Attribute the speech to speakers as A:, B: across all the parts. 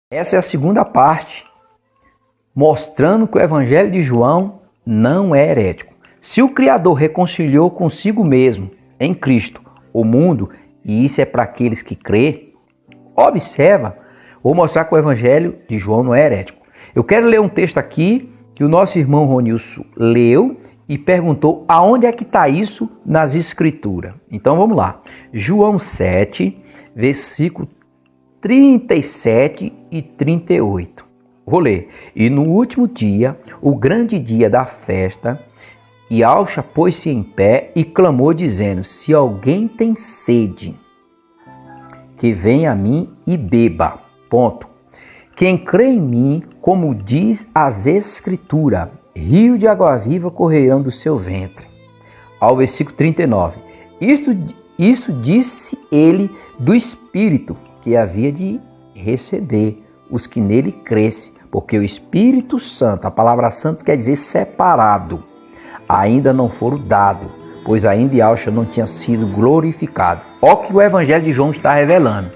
A: Essa é a segunda parte, mostrando que o Evangelho de João não é herético. Se o Criador reconciliou consigo mesmo, em Cristo, o mundo, e isso é para aqueles que crê, observa, vou mostrar que o Evangelho de João não é herético. Eu quero ler um texto aqui que o nosso irmão Ronilson leu e perguntou aonde é que está isso nas Escrituras. Então vamos lá. João 7, versículo 37 e 38. Vou ler. E no último dia, o grande dia da festa, Yahshua pôs-se em pé e clamou dizendo: se alguém tem sede, que venha a mim e beba. Ponto. Quem crê em mim, como diz as Escrituras, rio de água viva correrão do seu ventre. Ao versículo 39. Isso disse ele do Espírito que havia de receber os que nele crescem, porque o Espírito Santo, a palavra santo quer dizer separado, ainda não foram dados, pois ainda Yahshua não tinha sido glorificado. Olha o que o Evangelho de João está revelando.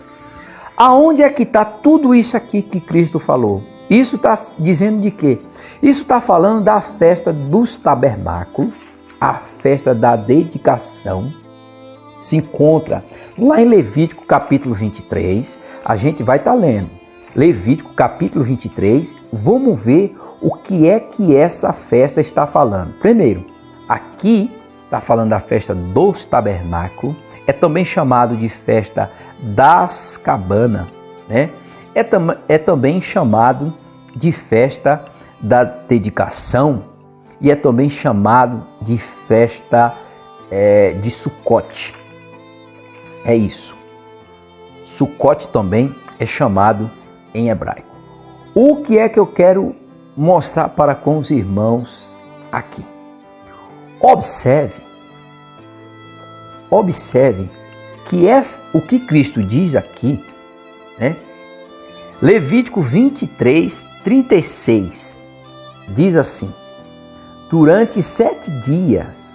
A: Aonde é que está tudo isso aqui que Cristo falou? Isso está dizendo de quê? Isso está falando da festa dos tabernáculos, a festa da dedicação. Se encontra lá em Levítico capítulo 23, a gente vai estar lendo. Levítico capítulo 23, vamos ver o que é que essa festa está falando. Primeiro, aqui está falando da festa dos tabernáculos, é também chamado de festa das cabanas, né? É também chamado de festa da dedicação e é também chamado de festa de Sucote. É isso. Sucote também é chamado em hebraico. O que é que eu quero mostrar para com os irmãos aqui? Observe que o que Cristo diz aqui, né? Levítico 23, 36, diz assim: durante 7 dias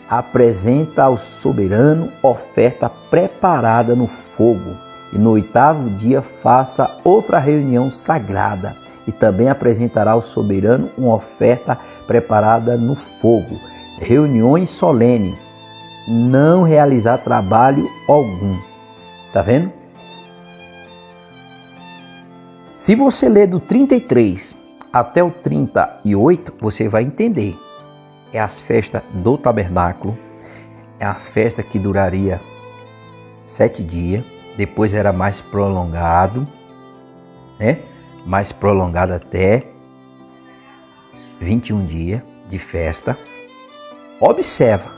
A: apresenta ao soberano oferta preparada no fogo, e no 8º dia faça outra reunião sagrada, e também apresentará ao soberano uma oferta preparada no fogo, reuniões solenes, não realizar trabalho algum. Tá vendo? Se você ler do 33 até o 38, você vai entender. É as festas do tabernáculo, é a festa que duraria 7 dias, depois era mais prolongado, né? Mais prolongado até 21 dias de festa. Observa,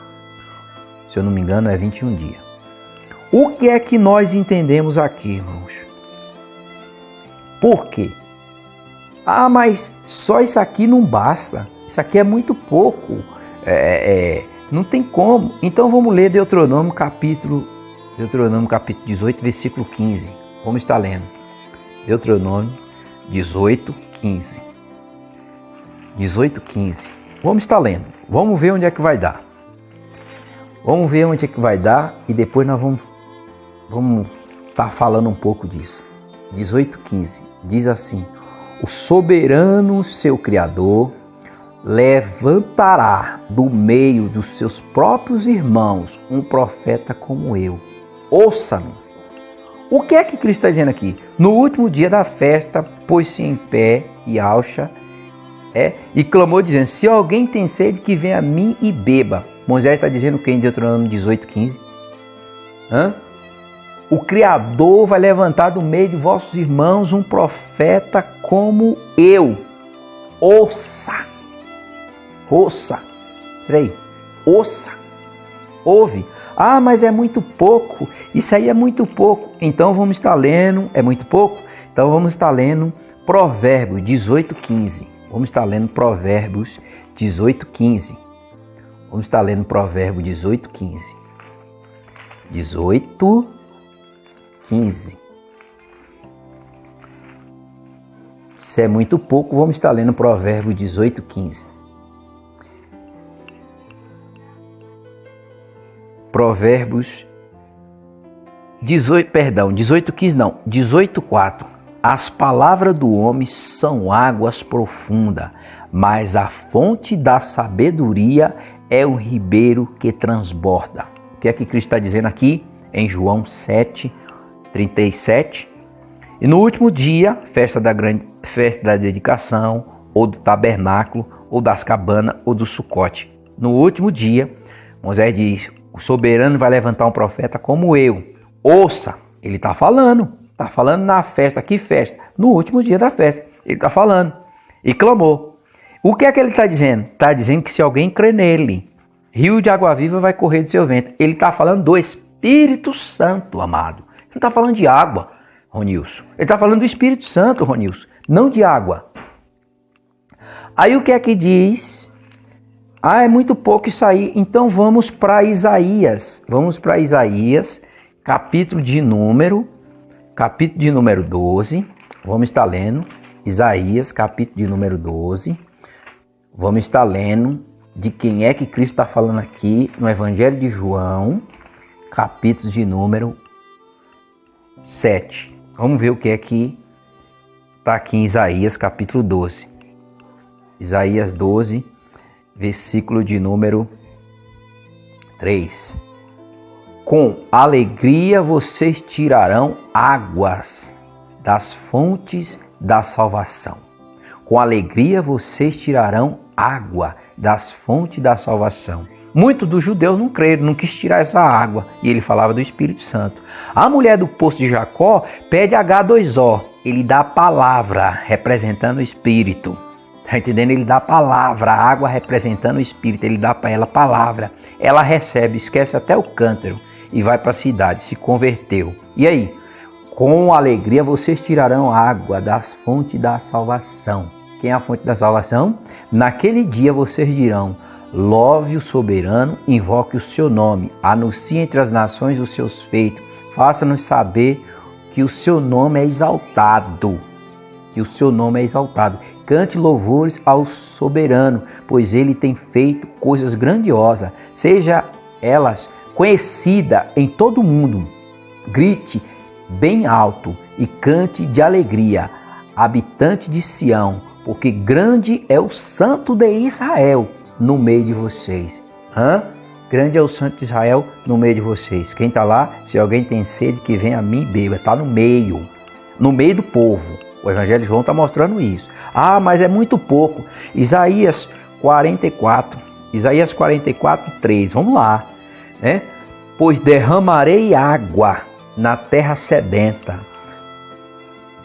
A: se eu não me engano é 21 dias. O que é que nós entendemos aqui, irmãos? Por quê? Ah, mas só isso aqui não basta. Isso aqui é muito pouco. Não tem como. Então vamos ler Deuteronômio capítulo 18, versículo 15. Vamos estar lendo. Deuteronômio 18, 15. 18, 15. Vamos estar lendo. Vamos ver onde é que vai dar. Vamos ver onde é que vai dar e depois nós vamos estar falando um pouco disso. 18, 15. Diz assim: o soberano, seu Criador, levantará do meio dos seus próprios irmãos um profeta como eu. Ouça-me. O que é que Cristo está dizendo aqui? No último dia da festa, pôs-se em pé Yahshua e clamou dizendo: se alguém tem sede, que venha a mim e beba. Moisés está dizendo o que em Deuteronômio 18, 15? O Criador vai levantar do meio de vossos irmãos um profeta como eu. Ouça. Peraí. Ouça. Ouve. Ah, mas é muito pouco. Isso aí é muito pouco. Então vamos estar lendo. É muito pouco? Então vamos estar lendo Provérbios 18, 15. Vamos estar lendo Provérbios 18, 15. Vamos estar lendo Provérbios 18, 15. 18, 15. Se é muito pouco, vamos estar lendo Provérbios 18, 15. Provérbios 18, 15 não, 18, 4. As palavras do homem são águas profundas, mas a fonte da sabedoria é o ribeiro que transborda. O que é que Cristo está dizendo aqui em João 7:37? E no último dia, festa da dedicação, ou do tabernáculo, ou das cabanas, ou do sucote. No último dia, Moisés diz, o soberano vai levantar um profeta como eu. Ouça, ele está falando na festa, que festa? No último dia da festa, ele está falando. E clamou. O que é que ele está dizendo? Está dizendo que se alguém crê nele, rio de água viva vai correr do seu ventre. Ele está falando do Espírito Santo, amado. Ele não está falando de água, Ronilson. Ele está falando do Espírito Santo, Ronilson, não de água. Aí o que é que diz? É muito pouco isso aí. Então vamos para Isaías. Vamos para Isaías, capítulo de número 12. Vamos estar lendo Isaías, capítulo de número 12. Vamos estar lendo de quem é que Cristo está falando aqui no Evangelho de João, capítulo de número 7. Vamos ver o que é que está aqui em Isaías, capítulo 12. Isaías 12, versículo de número 3. Com alegria vocês tirarão águas das fontes da salvação. Com alegria vocês tirarão água das fontes da salvação. Muitos dos judeus não creram, não quis tirar essa água. E ele falava do Espírito Santo. A mulher do poço de Jacó pede H2O. Ele dá a palavra representando o Espírito. Está entendendo? Ele dá a palavra, a água representando o Espírito. Ele dá para ela a palavra. Ela recebe, esquece até o cântaro e vai para a cidade, se converteu. E aí? Com alegria vocês tirarão água das fontes da salvação. Quem é a fonte da salvação? Naquele dia vocês dirão, louve o soberano, invoque o seu nome, anuncie entre as nações os seus feitos, faça-nos saber que o seu nome é exaltado. Que o seu nome é exaltado. Cante louvores ao soberano, pois ele tem feito coisas grandiosas. Seja elas conhecida em todo o mundo. Grite bem alto e cante de alegria, habitante de Sião, porque grande é o Santo de Israel no meio de vocês. Grande é o Santo de Israel no meio de vocês. Quem está lá? Se alguém tem sede, que venha a mim e beba. Está no meio do povo. O Evangelho de João está mostrando isso. Mas é muito pouco. Isaías 44, 3. Vamos lá. Pois derramarei água na terra sedenta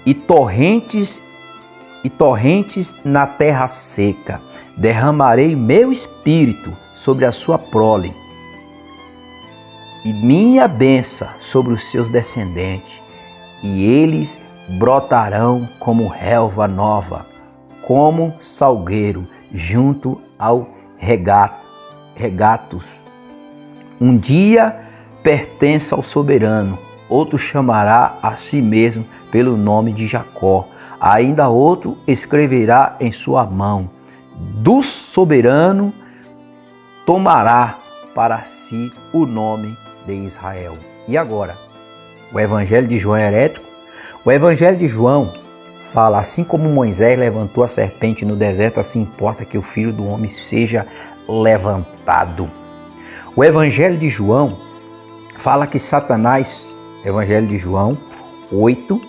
A: e torrentes na terra seca. Derramarei meu espírito sobre a sua prole e minha bênção sobre os seus descendentes, e eles brotarão como relva nova, como salgueiro junto ao regatos. Um dia pertence ao soberano, outro chamará a si mesmo pelo nome de Jacó, ainda outro escreverá em sua mão. Do soberano tomará para si o nome de Israel. E agora? O Evangelho de João é herético? O Evangelho de João fala, assim como Moisés levantou a serpente no deserto, assim importa que o Filho do Homem seja levantado. O Evangelho de João fala que Satanás, Evangelho de João 8,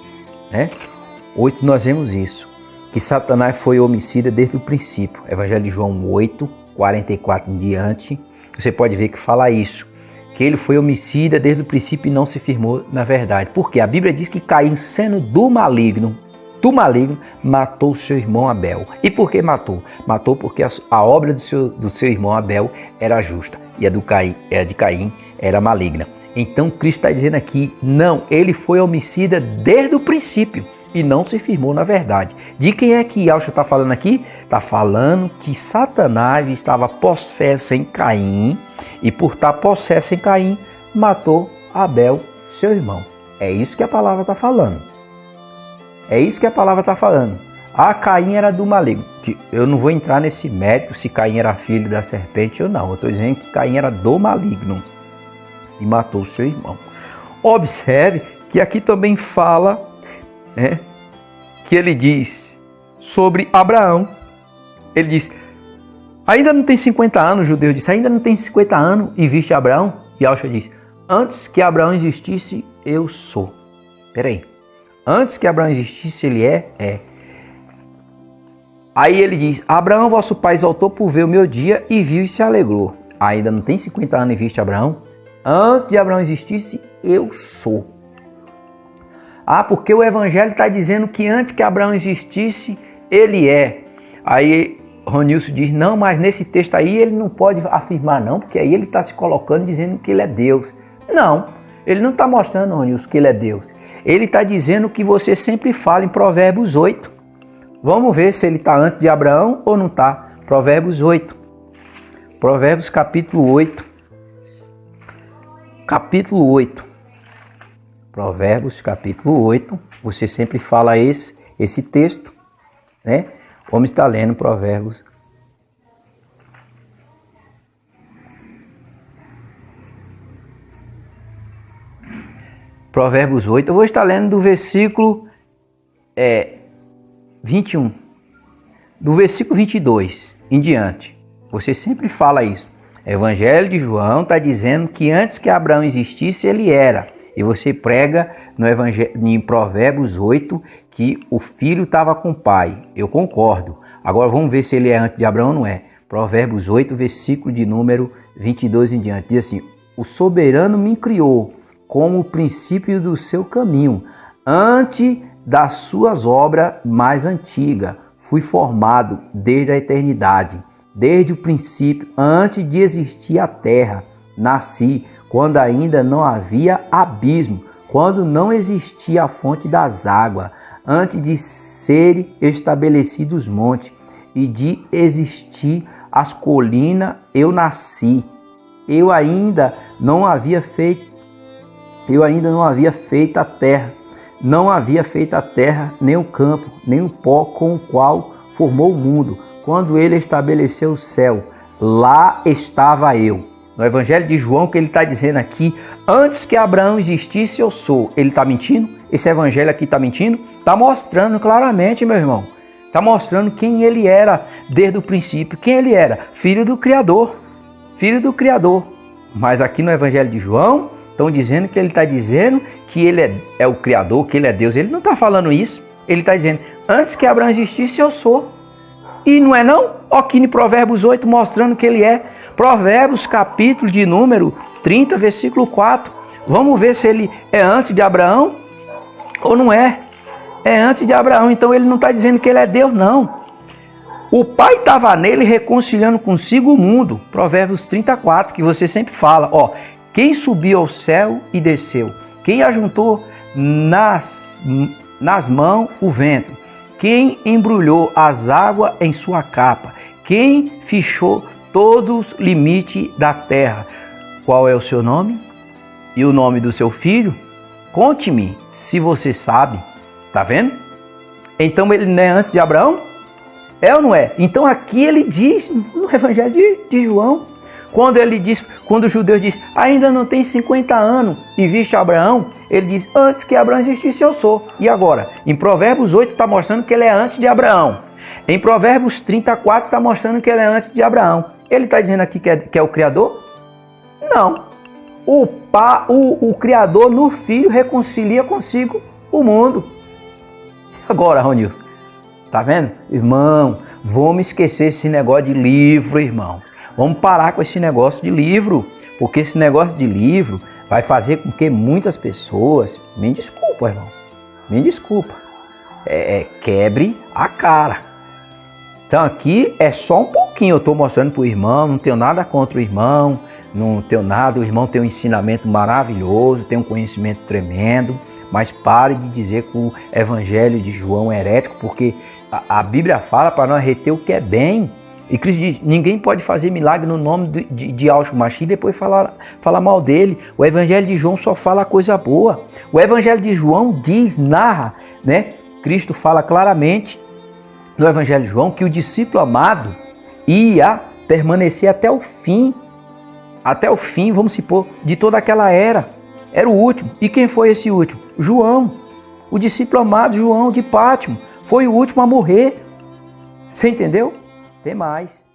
A: 8 nós vemos isso, que Satanás foi homicida desde o princípio. Evangelho de João 8, 44 em diante, você pode ver que fala isso, que ele foi homicida desde o princípio e não se firmou na verdade. Porque a Bíblia diz que Caim, sendo do maligno, matou seu irmão Abel. E por que matou? Matou porque a obra do seu irmão Abel era justa e a de Caim era maligna. Então Cristo está dizendo aqui, não, ele foi homicida desde o princípio e não se firmou na verdade. De quem é que Yahshua está falando aqui? Está falando que Satanás estava possesso em Caim e por estar possesso em Caim, matou Abel, seu irmão. É isso que a palavra está falando. É isso que a palavra está falando. Caim era do maligno. Eu não vou entrar nesse mérito se Caim era filho da serpente ou não. Eu estou dizendo que Caim era do maligno e matou seu irmão. Observe que aqui também fala, que ele diz sobre Abraão. Ele diz, ainda não tem 50 anos, o judeu disse, ainda não tem 50 anos e viste Abraão? E Yahshua diz, antes que Abraão existisse, eu sou. Peraí, antes que Abraão existisse, ele é. Aí ele diz, Abraão, vosso pai, exaltou por ver o meu dia e viu e se alegrou. Ainda não tem 50 anos e viste Abraão? Antes de Abraão existisse, eu sou. Ah, porque o evangelho está dizendo que antes que Abraão existisse, ele é. Aí Ronilson diz, não, mas nesse texto aí ele não pode afirmar não, porque aí ele está se colocando dizendo que ele é Deus. Não, ele não está mostrando, Ronilson, que ele é Deus. Ele está dizendo que você sempre fala em Provérbios 8. Vamos ver se ele está antes de Abraão ou não está. Provérbios 8. Provérbios capítulo 8. Capítulo 8. Provérbios capítulo 8. Você sempre fala esse texto, né? Vamos estar lendo Provérbios. Provérbios 8. Eu vou estar lendo do versículo 21. Do versículo 22 em diante. Você sempre fala isso. Evangelho de João está dizendo que antes que Abraão existisse, ele era. E você prega em Provérbios 8 que o filho estava com o pai. Eu concordo. Agora vamos ver se ele é antes de Abraão ou não é. Provérbios 8, versículo de número 22 em diante. Diz assim, o soberano me criou como o princípio do seu caminho, antes das suas obras mais antigas. Fui formado desde a eternidade, desde o princípio, antes de existir a terra. Nasci quando ainda não havia abismo, quando não existia a fonte das águas, antes de serem estabelecidos os montes e de existir as colinas, eu nasci. Eu ainda não havia feito a terra, não havia feito a terra, nem o campo, nem o pó com o qual formou o mundo. Quando ele estabeleceu o céu, lá estava eu. No Evangelho de João, que ele está dizendo aqui, antes que Abraão existisse, eu sou. Ele está mentindo? Esse Evangelho aqui está mentindo? Está mostrando claramente, meu irmão. Está mostrando quem ele era desde o princípio. Quem ele era? Filho do Criador. Filho do Criador. Mas aqui no Evangelho de João, estão dizendo que ele está dizendo que ele é o Criador, que ele é Deus. Ele não está falando isso. Ele está dizendo, antes que Abraão existisse, eu sou. E não é não? Aqui em Provérbios 8, mostrando que ele é. Provérbios, capítulo de número 30, versículo 4. Vamos ver se ele é antes de Abraão ou não é. É antes de Abraão, então ele não está dizendo que ele é Deus, não. O Pai estava nele reconciliando consigo o mundo. Provérbios 34, que você sempre fala. Ó, quem subiu ao céu e desceu? Quem ajuntou nas mãos o vento? Quem embrulhou as águas em sua capa? Quem fechou todos os limites da terra? Qual é o seu nome? E o nome do seu filho? Conte-me, se você sabe. Tá vendo? Então ele não é antes de Abraão? É ou não é? Então aqui ele diz, no Evangelho de João, quando o judeu diz, ainda não tem 50 anos e viste Abraão, ele diz, antes que Abraão existisse eu sou. E agora? Em Provérbios 8 está mostrando que ele é antes de Abraão. Em Provérbios 34 está mostrando que ele é antes de Abraão. Ele está dizendo aqui que é o Criador? Não. O Criador no Filho reconcilia consigo o mundo. Agora, Ronilson, tá vendo? Irmão, vamos esquecer esse negócio de livro, irmão. Vamos parar com esse negócio de livro, porque esse negócio de livro vai fazer com que muitas pessoas, me desculpa, irmão, me desculpa, quebre a cara. Então aqui é só um pouquinho, eu estou mostrando para o irmão, não tenho nada contra o irmão, não tenho nada, o irmão tem um ensinamento maravilhoso, tem um conhecimento tremendo, mas pare de dizer que o Evangelho de João é herético, porque a Bíblia fala para nós reter o que é bem. E Cristo diz, ninguém pode fazer milagre no nome de Yahshua Mashiach e depois falar mal dele. O Evangelho de João só fala coisa boa. O Evangelho de João narra, né? Cristo fala claramente no Evangelho de João que o discípulo amado ia permanecer até o fim, vamos supor, de toda aquela era. Era o último. E quem foi esse último? João, o discípulo amado João de Pátimo. foi o último a morrer. Você entendeu? Tem mais.